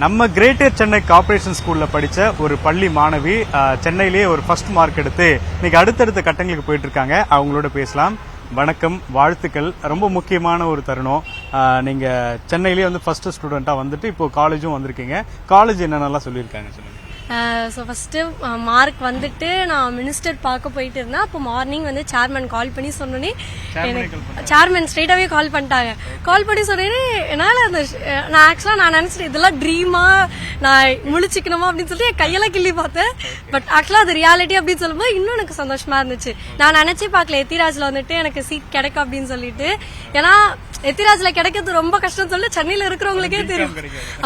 நம்ம greater Chennai corporation ஸ்கூல்ல படிச்ச ஒரு பள்ளி மாணவி சென்னையிலேயே ஒரு ஃபர்ஸ்ட் மார்க் எடுத்து இன்னைக்கு அடுத்தடுத்த கட்டங்களுக்கு போயிட்டு இருக்காங்க. அவங்களோட பேசலாம். வணக்கம், வாழ்த்துக்கள். ரொம்ப முக்கியமான ஒரு தருணம். நீங்க சென்னையிலேயே வந்து ஃபர்ஸ்ட் ஸ்டூடெண்டா வந்துட்டு இப்போ காலேஜும் வந்திருக்கீங்க. காலேஜ் என்னென்னலாம் சொல்லியிருக்காங்க சொல்லுங்க. ஸோ ஃபர்ஸ்ட்டு மார்க் வந்துட்டு நான் மினிஸ்டர் பார்க்க போயிட்டு இருந்தேன். அப்போ மார்னிங் வந்து சேர்மன் கால் பண்ணி சொன்னோன்னே எனக்கு சேர்மன் ஸ்ட்ரெயிட்டாகவே கால் பண்ணிட்டாங்க. கால் பண்ணி சொன்னேன்னே என்னால் அந்த நான் ஆக்சுவலாக நான் நினச்சிட்டேன் இதெல்லாம் ட்ரீமா நான் முழிச்சிக்கணுமா அப்படின்னு சொல்லிட்டு என் கையெல்லாம் கிள்ளி பார்த்தேன். பட் ஆக்சுவலாக அது ரியாலிட்டி அப்படின்னு சொல்லும்போது இன்னும் எனக்கு சந்தோஷமா இருந்துச்சு. நான் நினச்சே பார்க்கல எத்திராஜில் வந்துட்டு எனக்கு சீட் கிடைக்கும் அப்படின்னு சொல்லிட்டு. ஏன்னா எத்திராஜ்ல கிடைக்கிறது ரொம்ப கஷ்டம் சொல்லி சென்னையில இருக்கிறவங்களுக்கே தெரியும்.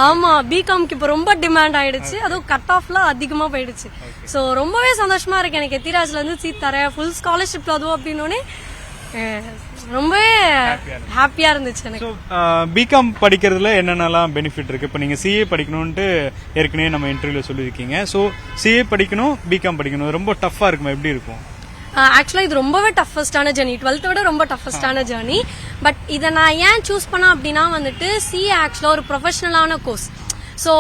ஆமா, பிகாம்க்கு இப்ப ரொம்ப டிமாண்ட் ஆயிடுச்சு. அதுவும் கட் ஆஃப்ல அதிகமா போயிடுச்சு. சோ ரொம்பவே சந்தோஷமா இருக்கு எனக்கு எத்திராஜ்ல இருந்து சீட் தரேன், ஃபுல் ஸ்காலர்ஷிப்ல அதுவும் அப்படின்னு ரொம்பவே ஹாப்பியா இருந்துச்சு எனக்கு. பிகாம் படிக்கிறதுல என்னென்னலாம் பெனிஃபிட் இருக்கு? இப்ப நீங்க சிஏ படிக்கணும்ட்டு ஏற்கனவே நம்ம இன்டர்வியூல சொல்லியிருக்கீங்க. சோ சிஏ படிக்கணும், பிகாம் படிக்கணும், ரொம்ப டஃபா இருக்குமா? எப்படி இருக்கும்? ஆக்சுவலா இது ரொம்பவே டஃபஸ்டான ஜேர்னி, 12th விட ரொம்ப டஃபஸ்டான ஜேர்னி. பட் இதை நான் ஏன் சூஸ் பண்ணேன் அப்படின்னா வந்துட்டு சிஏ ஆக்சுவலா ஒரு ப்ரொஃபஷனலான கோர்ஸ். ஸோ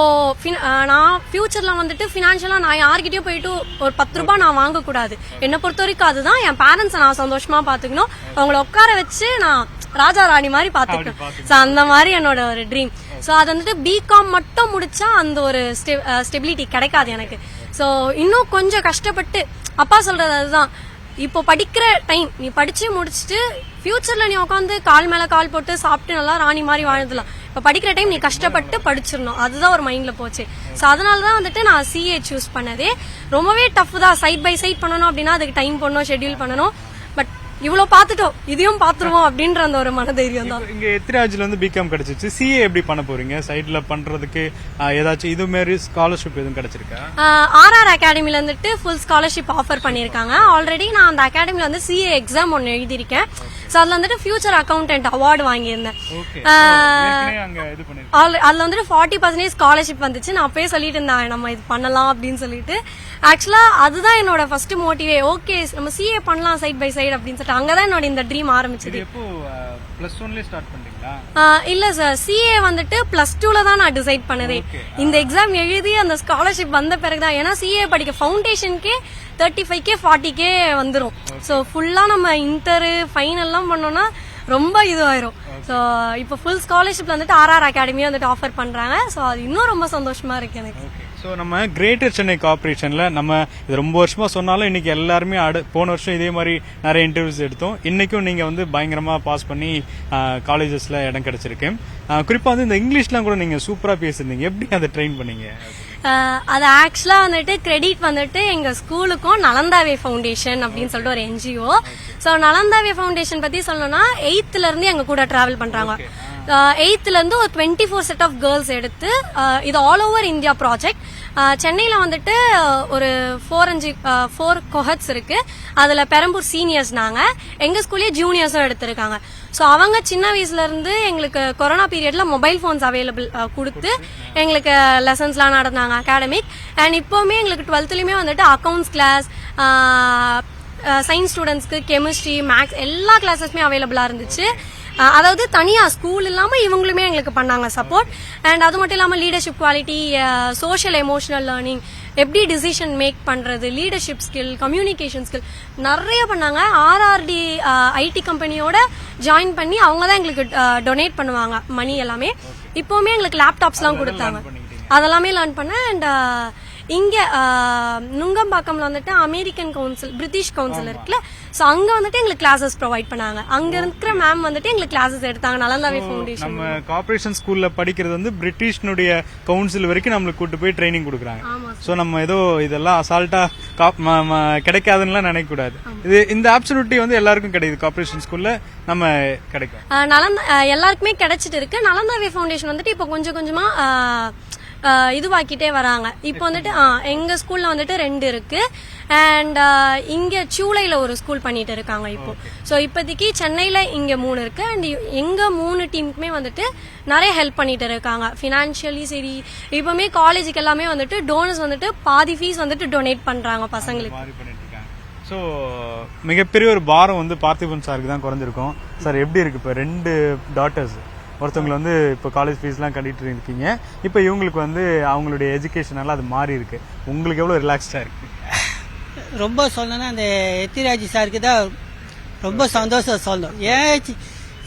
நான் ஃபியூச்சர்ல வந்துட்டு ஃபினான்ஷியலா நான் யார்கிட்டயும் போயிட்டு ஒரு 10 ரூபாய் நான் வாங்கக்கூடாது. என்னை பொறுத்த வரைக்கும் அதுதான் என் பேரண்ட்ஸை நான் சந்தோஷமா பாத்துக்கணும், அவங்கள உட்கார வச்சு நான் ராஜா ராணி மாதிரி பாத்துக்கணும். ஸோ அந்த மாதிரி என்னோட ஒரு ட்ரீம். ஸோ அது வந்துட்டு பிகாம் மட்டும் முடிச்சா அந்த ஒரு ஸ்டெபிலிட்டி கிடைக்காது எனக்கு. ஸோ இன்னும் கொஞ்சம் கஷ்டப்பட்டு அப்பா சொல்றது அதுதான், இப்போ படிக்கிற டைம் நீ படிச்சு முடிச்சுட்டு ஃபியூச்சர்ல நீ உட்காந்து கால் மேல கால் போட்டு சாப்பிட்டு நல்லா ராணி மாதிரி வாழ்ந்துடலாம். இப்ப படிக்கிற டைம் நீ கஷ்டப்பட்டு படிச்சிடணும், அதுதான் ஒரு மைண்ட்ல போச்சு. சோ அதனாலதான் வந்துட்டு நான் சிஏ சூஸ் பண்ணதே. ரொம்பவே டஃப் தான், சைட் பை சைட் பண்ணணும் அப்படின்னா அதுக்கு டைம் பண்ணணும், ஷெட்யூல் பண்ணணும். பட் இவ்வளவு பாத்துட்டோம், இதையும் பாத்துருவோம் அப்படின்ற அந்த ஒரு மனதைரியம் தான். இங்க எத்திராஜ்ல வந்து பிகாம் கிடைச்சிச்சு, சிஏ எப்படி பண்ண போறீங்க? சைட்ல பண்றதுக்கு ஏதாச்சும் இது மாதிரி ஸ்காலர்ஷிப் எதுவும் கிடைச்சிருக்கா? ஆர்ஆர் அகாடமில வந்துட்டு ஃபுல் ஸ்காலர்ஷிப் ஆஃபர் பண்ணிருக்காங்க. ஆல்ரெடி நான் அந்த அகாடமில வந்து சிஏ எக்ஸாம் ஒன்னு எழுதியிருக்கேன். சோ அதுல வந்துட்டு ஃபியூச்சர் அக்கௌண்டன்ட் அவார்டு வாங்கியிருந்தேன். அதுல வந்துட்டு 40% ஸ்காலர்ஷிப் வந்துச்சு. நான் அப்பயே சொல்லிட்டு இருந்தேன் நம்ம இது பண்ணலாம் அப்படின்னு சொல்லிட்டு. ஆக்சுவலா அதுதான் என்னோட ஃபர்ஸ்ட் மோட்டிவே. ஓகே நம்ம சிஏ பண்ணலாம் சைட் பை சைடு அப்படின்னு சொல்லிட்டு அங்கதான் என்னோட இந்த ட்ரீம் ஆரம்பிச்சது. இல்ல சார், சிஏ வந்துட்டு +2ல தான் நான் டிசைட் பண்ணதே. இந்த எக்ஸாம் எழுதி அந்த ஸ்காலர்ஷிப் வந்த பிறகுதான். ஏன்னா சிஏ படிக்க ஃபவுண்டேஷனுக்கே 35K 40K வந்துரும். சோ ஃபுல்லா நம்ம இன்டர் ஃபைனல்லாம் பண்ணோம்னா ரொம்ப இதுவாயிரும். சோ இப்போ ஃபுல் ஸ்காலர்ஷிப் வந்துட்டு ஆர்ஆர் அகாடமியா வந்துட்டு ஆஃபர் பண்றாங்க. சோ அது இன்னும் ரொம்ப சந்தோஷமா இருக்கு எனக்கு. ஸோ நம்ம கிரேட்டர் சென்னை கார்ப்பரேஷன்ல நம்ம இது ரொம்ப வருஷமா சொன்னாலும் இன்னைக்கு எல்லாருமே போன வருஷம் இதே மாதிரி நிறைய இன்டர்வியூஸ் எடுத்தோம். இன்னைக்கும் நீங்க வந்து பயங்கரமா பாஸ் பண்ணி காலேஜஸ்ல இடம் கிடைச்சிருக்கு. குறிப்பா வந்து இந்த இங்கிலீஷ்லாம் கூட நீங்க சூப்பரா பேசிருந்தீங்க. எப்படி அதை ட்ரெயின் பண்ணீங்க? அது ஆக்சுவலா வந்துட்டு கிரெடிட் வந்துட்டு எங்க ஸ்கூலுக்கும் நலந்தாவே ஃபவுண்டேஷன் அப்படின்னு சொல்லிட்டு ஒரு என்ஜிஓ. சோ நலந்தாவே ஃபவுண்டேஷன் பத்தி சொல்லணும்னா 8th இருந்து எங்க கூட டிராவல் பண்றாங்க. 8th இருந்து ஒரு 24 செட் ஆஃப் கேர்ள்ஸ் எடுத்து இது ஆல் ஓவர் இந்தியா ப்ராஜெக்ட். சென்னையில வந்துட்டு ஒரு 4 கோஹர்ட்ஸ் இருக்கு. அதுல பெரம்பூர் சீனியர்ஸ், நாங்க எங்க ஸ்கூல்லயே ஜூனியர்ஸும் எடுத்திருக்காங்க. சோ அவங்க சின்ன வயசுல இருந்து எங்களுக்கு கொரோனா பீரியட்ல மொபைல் போன்ஸ் அவைலபிள் கொடுத்து எங்களுக்கு லெசன்ஸ்லாம் நடந்தாங்க அகாடமிக். அண்ட் இப்பவுமே எங்களுக்கு 12th வந்துட்டு அக்கவுண்ட்ஸ் கிளாஸ், சயின்ஸ் ஸ்டூடெண்ட்ஸ்க்கு கெமிஸ்ட்ரி, மேக்ஸ் எல்லா கிளாஸஸுமே அவைலபிளா இருந்துச்சு. அதாவது தனியா ஸ்கூல் இல்லாம இவங்களுமே எங்களுக்கு பண்ணாங்க சப்போர்ட். அண்ட் அது மட்டும் இல்லாம leadership quality, social emotional learning, எப்படி டிசிஷன் மேக் பண்றது, லீடர்ஷிப் ஸ்கில், கம்யூனிகேஷன் ஸ்கில் நிறைய பண்ணாங்க. ஆர்ஆர்டி ஐடி கம்பெனியோட ஜாயின் பண்ணி அவங்க தான் எங்களுக்கு டொனேட் பண்ணுவாங்க மணி எல்லாமே. இப்பவுமே எங்களுக்கு லேப்டாப்ஸ்லாம் கொடுத்தாங்க, அதெல்லாமே லேர்ன் பண்ணேன். அண்ட் இங்க நுங்கம்பாக்கம்ல வந்துட்டு அமெரிக்கன் கவுன்சில், பிரிட்டிஷ் கவுன்சில் இருக்குல்ல, சோ அங்க வந்துட்டு எங்களுக்கு கிளாஸஸ் ப்ரொவைட் பண்ணாங்க. அங்க இருக்கிற மேம் வந்துட்டு எங்களுக்கு கிளாஸஸ் எடுத்தாங்க நலந்தாவே ஃபவுண்டேஷன். நம்ம கார்ப்பரேஷன் ஸ்கூல்ல படிக்கிறது வந்து பிரிட்டிஷ்னுடைய கவுன்சில் வரைக்கும் நம்மளுக்கு கூட்டு போய் ட்ரைனிங் கொடுக்குறாங்க. சோ நம்ம ஏதோ இதெல்லாம் அசால்ட்டா கிடைக்காதுன்னு நினைக்க கூடாது. இது இந்த ஆப்சல்யூட்டி வந்து எல்லாருக்கும் கிடைக்குது கார்ப்பரேஷன் ஸ்கூல்ல நம்ம கிடைக்கும். எல்லாருக்குமே கிடைச்சிட்டு இருக்கு. நலந்தாவே ஃபவுண்டேஷன் வந்துட்டு இப்போ கொஞ்சம் கொஞ்சமா இதுவாக்கிட்டே வராங்க. இப்போ வந்துட்டு எங்க ஸ்கூல்ல வந்துட்டு 2 இருக்கு. அண்ட் இங்க சூளையில ஒரு ஸ்கூல் பண்ணிட்டு இருக்காங்க இப்போ. சோ இப்போதைக்கு சென்னையில இங்க 3 இருக்கு. அண்ட் எங்க 3 டீமுக்குமே வந்துட்டு நிறைய ஹெல்ப் பண்ணிட்டு இருக்காங்க பினான்சியலி. சரி, இப்பவுமே காலேஜுக்கு எல்லாமே வந்துட்டு டோனர்ஸ் வந்துட்டு பாதி ஃபீஸ் வந்துட்டு டொனேட் பண்றாங்க பசங்களுக்கு. ஸோ மிகப்பெரிய ஒரு பாரம் வந்து பார்த்திபன் சாருக்கு தான் குறைஞ்சிருக்கும். சார் எப்படி இருக்கு இப்போ 2 டாட்டர்ஸ் ஒருத்தவங்களை வந்து இப்போ காலேஜ் ஃபீஸ்லாம் கட்டிட்டு இருக்கீங்க, இப்போ இவங்களுக்கு வந்து அவங்களுடைய எஜுகேஷனால அது மாறி இருக்கு, உங்களுக்கு எவ்வளோ ரிலாக்ஸ்டாக இருக்கு? ரொம்ப சொல்லணும்னா அந்த எத்திராஜ் சாருக்கு தான் ரொம்ப சந்தோஷம் சொல்லணும். ஏன்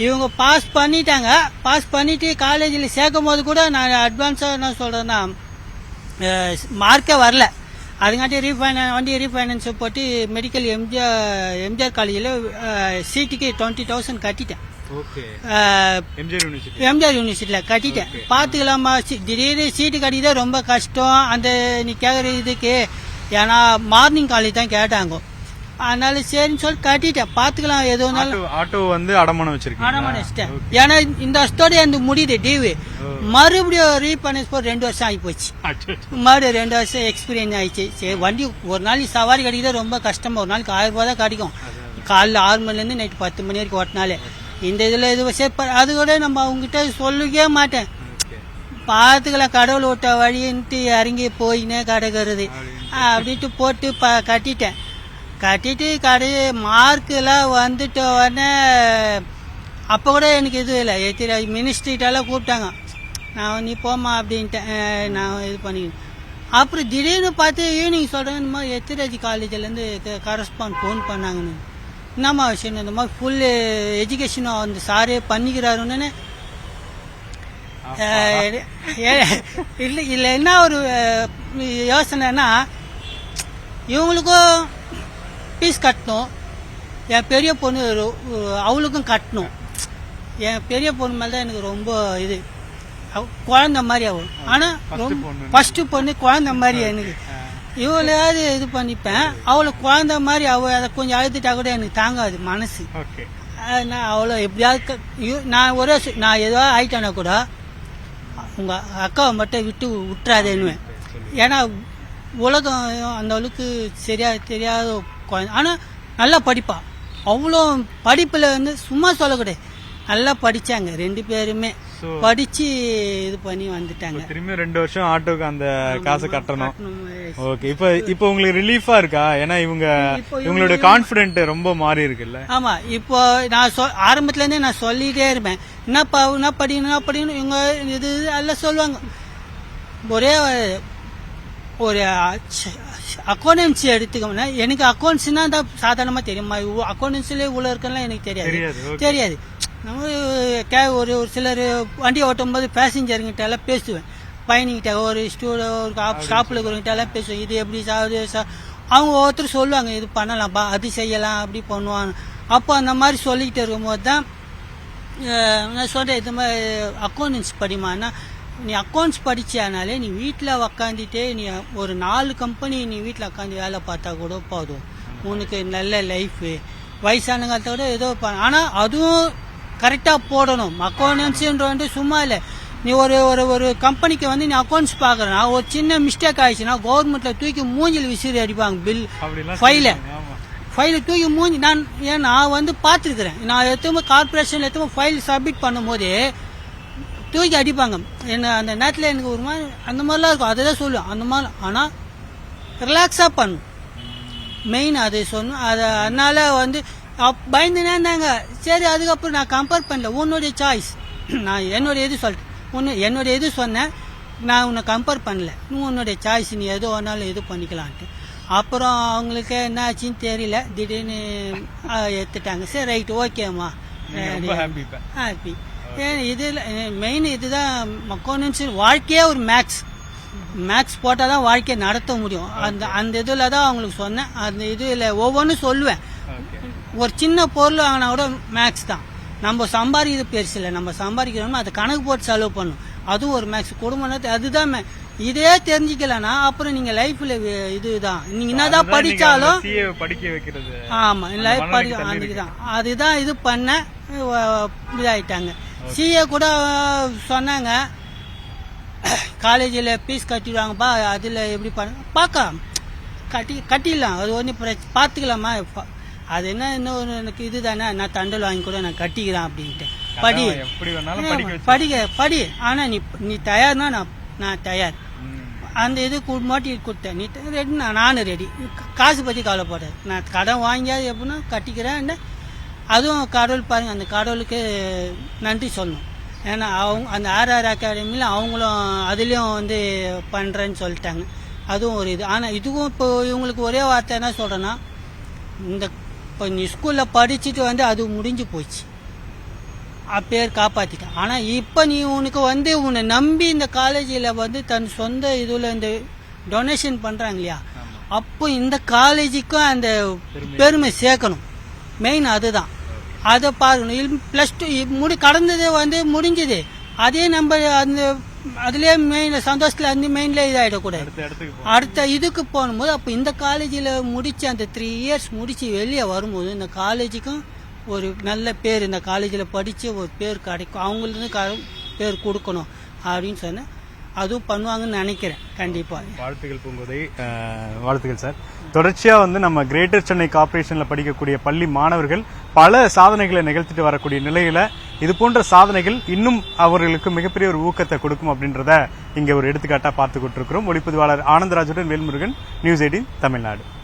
இவங்க பாஸ் பண்ணிட்டாங்க, பாஸ் பண்ணிட்டு காலேஜில் சேர்க்கும் போது கூட நான் அட்வான்ஸாக என்ன சொல்கிறேன்னா மார்க்கே வரல. அதுங்காட்டி வண்டி ரீஃபைனான்ஸ் போட்டு மெடிக்கல் எம்ஜிஆர் காலேஜில் சீட்டுக்கு 20,000 கட்டிட்டேன். எம்ஜிஆர் யூனிவர்சிட்டியில் கட்டிட்டேன். பார்த்துக்கலாமா, திடீர்னு சீட்டு கட்டிதான் ரொம்ப கஷ்டம் அந்த நீ கேட்குற இதுக்கு. ஏன்னா மார்னிங் காலேஜ் தான் கேட்டாங்க, அதனால சரின்னு சொல்லி கட்டிட்டேன். பார்த்துக்கலாம் எதுவும். ஆட்டோ வந்து அடமானம் வச்சிருக்கேன். ஏன்னா இந்த வருஷத்தோட எனக்கு முடியுது டிவி, மறுபடியும் ரீஃபைனான்ஸ் போட்டு 2 வருஷம் ஆகி போச்சு. மறுபடியும் 2 வருஷம் எக்ஸ்பீரியன்ஸ் ஆயிடுச்சு. சரி வண்டி ஒரு நாளைக்கு சவாரி கிடைக்கிறது ரொம்ப கஷ்டமா. ஒரு நாளைக்கு 1000 ரூபாய் தான் கிடைக்கும். காலைல 6 மணிலேருந்து நைட்டு 10 மணி வரைக்கும் ஓட்டினாலே. இந்த இதில் இது அது கூட நம்ம அவங்ககிட்ட சொல்லவே மாட்டேன். பார்த்துக்கலாம் கடவுள் விட்ட வழின்ட்டு இறங்கி போயினே கிடக்கிறது அப்படின்ட்டு போட்டு கட்டிட்டேன். கட்டிட்டு மார்க்கெல்லாம் வந்துட்ட உடனே அப்போ கூட எனக்கு இது இல்லை. மினிஸ்ட்ரிட்டெல்லாம் கூப்பிட்டாங்க, நான் நீ போமா அப்படின்ட்டேன். நான் இது பண்ணிக்கிட்டேன். அப்புறம் திடீர்னு பார்த்து ஈவினிங் சொல்கிறேன், இந்த மாதிரி எத்திராஜ் காலேஜ்லேருந்து கரஸ்பாண்ட் ஃபோன் பண்ணாங்கன்னு. என்னம்மா விஷயம், இந்த மாதிரி ஃபுல் எஜுகேஷனும் அந்த சாரே பண்ணிக்கிறாருன்னு. இல்லை என்ன ஒரு யோசனைன்னா, இவங்களுக்கும் ஃபீஸ் கட்டணும், என் பெரிய பொண்ணு அவளுக்கும் கட்டணும். என் பெரிய பொண்ணு மேலே தான் எனக்கு ரொம்ப இது, குழந்த மாதிரி அவள். ஆனால் ரொம்ப ஃபஸ்ட்டு பொண்ணு குழந்த மாதிரி எனக்கு. இவளையாவது இது பண்ணிப்பேன், அவளை குழந்த மாதிரி அவள் அதை கொஞ்சம் அழுத்துட்டா கூட எனக்கு தாங்காது மனசு. நான் அவளை எப்படியாவது நான் ஏதோ ஆயிட்டானா கூட உங்கள் அக்காவை மட்டும் விட்டுறாதேன்னுவேன். ஏன்னா உலகம் அந்த அளவுக்கு தெரியாத குழந்தை. ஆனால் நல்லா படிப்பா. அவ்வளோ படிப்பில் வந்து சும்மா சொல்லக்கூடாது, நல்லா படித்தாங்க 2 பேருமே. படிச்சு இது பண்ணி வந்துட்டாங்க. திரும்பி 2 வருஷம் ஆட்டோக்கு அந்த காசை கட்டணும். ஓகே, இப்போ உங்களுக்கு ரிலீஃபா இருக்கா? ஏன்னா இவங்களோட கான்பிடென்ட் ரொம்ப மாறி இருக்குல்ல. ஆமா, இப்போ நான் ஆரம்பத்துல இருந்தே நான் சொல்லிட்டே இருப்பேன், என்ன படிக்கணும் இவங்க இது எல்லாம் சொல்லுவாங்க. ஒரே ஒரு அக்கௌண்டன்சி எடுத்துக்கோங்கன்னா, எனக்கு அக்கௌண்ட்ஸ்னா தான் சாதாரணமா தெரியும். அக்கௌண்டன்சிலே உள்ள இருக்கெல்லாம் எனக்கு தெரியாது. நம்ம ஒரு சிலர் வண்டி ஓட்டும் போது பேசஞ்சருங்கிட்ட எல்லாம் பேசுவேன், பயணிக்கிட்ட ஒரு ஷாப்பில் இருக்கிறவங்கிட்ட எல்லாம் பேசுவேன். இது எப்படி அவங்க ஒவ்வொருத்தர் சொல்லுவாங்க, இது பண்ணலாம்ப்பா, அது செய்யலாம், அப்படி பண்ணுவாங்க. அப்போ அந்த மாதிரி சொல்லிக்கிட்டு இருக்கும்போது தான் நான் சொல்கிறேன், இது மாதிரி அக்கௌண்டன்ஸ் படிமான்னா, நீ அக்கௌண்ட்ஸ் படிச்சானாலே நீ வீட்டில் உக்காந்துட்டே நீ ஒரு 4 கம்பெனி நீ வீட்டில் உட்காந்து வேலை பார்த்தா கூட போதும், உனக்கு நல்ல லைஃபு. வயசானங்களோட ஏதோ ஆனால் அதுவும் கரெக்டாக போடணும். அக்கௌண்டன்ஸுன்ற வந்து சும்மா இல்லை. நீ ஒரு கம்பெனிக்கு வந்து நீ அக்கௌண்ட்ஸ் பார்க்குறனா, ஒரு சின்ன மிஸ்டேக் ஆயிடுச்சுன்னா கவர்மெண்ட்டில் தூக்கி மூஞ்சில் விசிறி அடிப்பாங்க. பில் ஃபைலை தூக்கி மூஞ்சி. நான் வந்து பார்த்துருக்குறேன். நான் எத்தனை கார்பரேஷனில் எத்தனை ஃபைல் சப்மிட் பண்ணும்போது தூக்கி அடிப்பாங்க. என்ன அந்த நேரத்தில் எனக்கு ஒரு மாதிரி அந்த மாதிரிலாம் இருக்கும். அதை தான் சொல்லுவேன், அந்த மாதிரி. ஆனால் ரிலாக்ஸாக பண்ணும் மெயின் அது சொன்னோம். அதனால வந்து பயந்துனே இருந்தாங்க. சரி, அதுக்கப்புறம் நான் கம்பேர் பண்ணல. உன்னுடைய சாய்ஸ், நான் என்னுடைய இது சொல்லிட்டேன். என்னுடைய இது சொன்னேன், நான் உன்னை கம்பேர் பண்ணல. உன்னுடைய சாய்ஸ், நீ எது வேணாலும் இது பண்ணிக்கலான்ட்டு. அப்புறம் அவங்களுக்கு என்ன ஆச்சுன்னு தெரியல, திடீர்னு எடுத்துட்டாங்க. சரி ரைட், ஓகேம்மா, ஹாப்பி. இதில் மெயின் இதுதான் அக்கௌண்டன்ஸ். வாழ்க்கையே ஒரு மேக்ஸ் போட்டால் தான் வாழ்க்கையை நடத்த முடியும். அந்த இதில் தான் அவங்களுக்கு சொன்னேன். அந்த இதில் ஒவ்வொன்றும் சொல்லுவேன். ஒரு சின்ன பொருள் வாங்கினா கூட மேக்ஸ் தான். நம்ம சம்பாதிக்கிறது பெருசு இல்லை, நம்ம சம்பாதிக்கிறோம்னா அதை கணக்கு போட்டு செலவு பண்ணணும். அதுவும் ஒரு மேக்ஸ். குடும்பம் அதுதான். இதே தெரிஞ்சுக்கலன்னா அப்புறம் நீங்க லைஃப்ல இதுதான், நீங்க என்னதான் படிச்சாலும் படிக்க வைக்கிறது. ஆமா, லைஃப் படிக்க அதுதான் இது பண்ண இதாயிட்டாங்க. சிஏ கூட சொன்னாங்க, காலேஜில் ஃபீஸ் கட்டிடுவாங்கப்பா, அதில் எப்படி பார்க்கலாம், கட்டிடலாம், அது ஒன்றும் பார்த்துக்கலாமா. அது என்ன இன்னும் எனக்கு இது தானே, நான் தண்டல் வாங்கி கூட நான் கட்டிக்கிறேன் அப்படின்ட்டு. படி ஆனால் நீ தயார்னா நான் தயார். அந்த இது மோட்டிவேட் கொடுத்தேன். நீ ரெடி, நானும் ரெடி. காசு பற்றி கவலைப்படாது, நான் கடன் வாங்கியாது எப்படின்னா கட்டிக்கிறேன். அதுவும் கடவுள் பாருங்க, அந்த கடவுளுக்கு நன்றி சொல்லணும். ஏன்னா அவங்க அந்த ஆர்ஆர் அகாடமியில் அவங்களும் அதுலேயும் வந்து பண்ணுறேன்னு சொல்லிட்டாங்க. அதுவும் ஒரு இது. ஆனால் இதுவும் இப்போ இவங்களுக்கு ஒரே வார்த்தை என்ன சொல்கிறேன்னா, இந்த இப்போ நீ ஸ்கூலில் படிச்சுட்டு வந்து அது முடிஞ்சு போச்சு, பேர் காப்பாற்றிட்டேன். ஆனால் இப்போ நீ உனக்கு வந்து உன்னை நம்பி இந்த காலேஜில் வந்து தன் சொந்த இதில் இந்த டொனேஷன் பண்ணுறாங்க இல்லையா, அப்போ இந்த காலேஜுக்கும் அந்த பெருமை சேர்க்கணும். மெயின் அதுதான். அதை பார்க்கணும். +2 கடந்ததே வந்து முடிஞ்சது, அதே நம்ம அந்த அதுலேயே மெயின் சந்தோஷத்தில் அந்த மெயின்லேயே இதாகிடக்கூடாது. அடுத்த இதுக்கு போகும்போது அப்போ இந்த காலேஜில் முடித்து அந்த 3 இயர்ஸ் முடித்து வெளியே வரும்போது இந்த காலேஜுக்கும் ஒரு நல்ல பேர், இந்த காலேஜில் படித்து ஒரு பேர் கிடைக்கும், அவங்களுக்கு பேர் கொடுக்கணும் அப்படின்னு சொன்னேன். அதுவும் பண்ணுவாங்கன்னு நினைக்கிறேன் கண்டிப்பாக. வாழ்த்துக்கள் பூங்கோதை, வாழ்த்துக்கள் சார். தொடர்ச்சியாக வந்து நம்ம கிரேட்டர் சென்னை கார்ப்பரேஷனில் படிக்கக்கூடிய பள்ளி மாணவர்கள் பல சாதனைகளை நிகழ்த்திட்டு வரக்கூடிய நிலையில இது போன்ற சாதனைகள் இன்னும் அவர்களுக்கு மிகப்பெரிய ஒரு ஊக்கத்தை கொடுக்கும் அப்படின்றத இங்க ஒரு எடுத்துக்காட்டா பார்த்துக்கிட்டு இருக்கிறோம். ஒளிப்பதிவாளர் ஆனந்தராஜுடன் வேல்முருகன், News 18 தமிழ்நாடு.